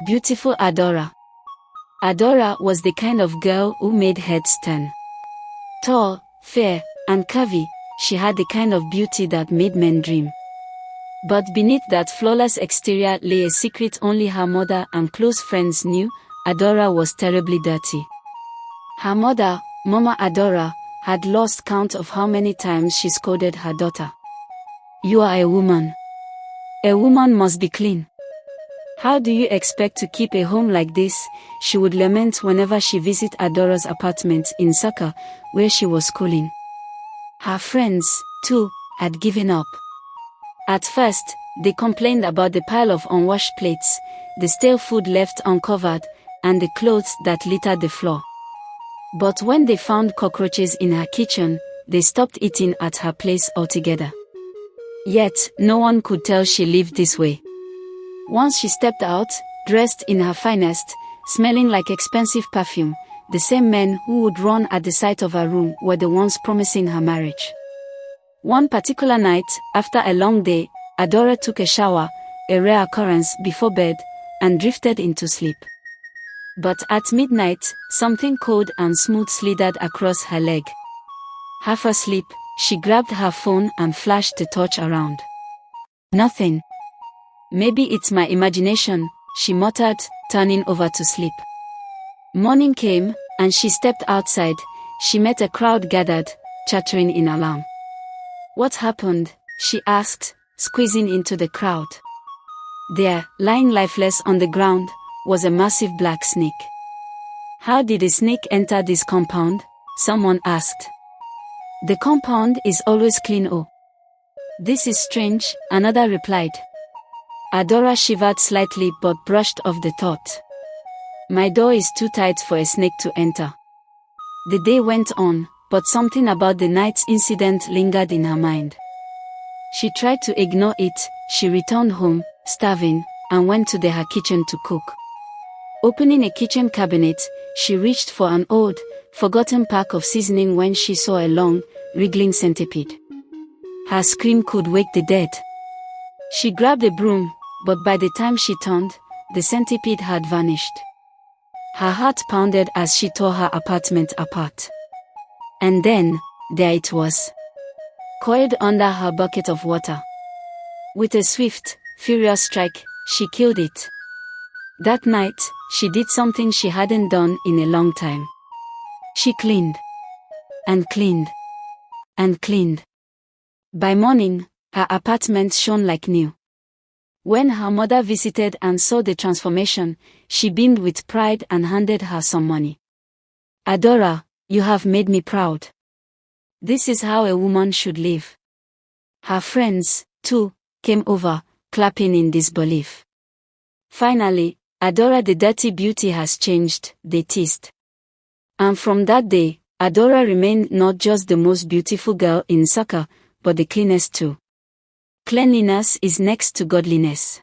Beautiful Adora. Adora was the kind of girl who made heads turn. Tall, fair, and curvy, she had the kind of beauty that made men dream. But beneath that flawless exterior lay a secret only her mother and close friends knew. Adora was terribly dirty. Her mother, Mama Adora, had lost count of how many times she scolded her daughter. "You are a woman. A woman must be clean. How do you expect to keep a home like this?" she would lament whenever she visited Adora's apartment in Saka, where she was schooling. Her friends, too, had given up. At first, they complained about the pile of unwashed plates, the stale food left uncovered, and the clothes that littered the floor. But when they found cockroaches in her kitchen, they stopped eating at her place altogether. Yet, no one could tell she lived this way. Once she stepped out, dressed in her finest, smelling like expensive perfume, the same men who would run at the sight of her room were the ones promising her marriage. One particular night, after a long day, Adora took a shower, a rare occurrence, before bed, and drifted into sleep. But at midnight, something cold and smooth slithered across her leg. Half asleep, she grabbed her phone and flashed the torch around. "Nothing. Maybe it's my imagination," she muttered, turning over to sleep. Morning came, and she stepped outside. She met a crowd gathered, chattering in alarm. "What happened?" she asked, squeezing into the crowd. There, lying lifeless on the ground, was a massive black snake. "How did a snake enter this compound?" someone asked. "The compound is always clean." "Oh, this is strange," another replied. Adora shivered slightly but brushed off the thought. "My door is too tight for a snake to enter." The day went on, but something about the night's incident lingered in her mind. She tried to ignore it. She returned home, starving, and went to her kitchen to cook. Opening a kitchen cabinet, she reached for an old, forgotten pack of seasoning when she saw a long, wriggling centipede. Her scream could wake the dead. She grabbed a broom, but by the time she turned, the centipede had vanished. Her heart pounded as she tore her apartment apart. And then, there it was, coiled under her bucket of water. With a swift, furious strike, she killed it. That night, she did something she hadn't done in a long time. She cleaned. And cleaned. And cleaned. By morning, her apartment shone like new. When her mother visited and saw the transformation, she beamed with pride and handed her some money. "Adora, you have made me proud. This is how a woman should live." Her friends, too, came over, clapping in disbelief. Finally, Adora the dirty beauty has changed, they teased. And from that day, Adora remained not just the most beautiful girl in Saka, but the cleanest too. Cleanliness is next to godliness.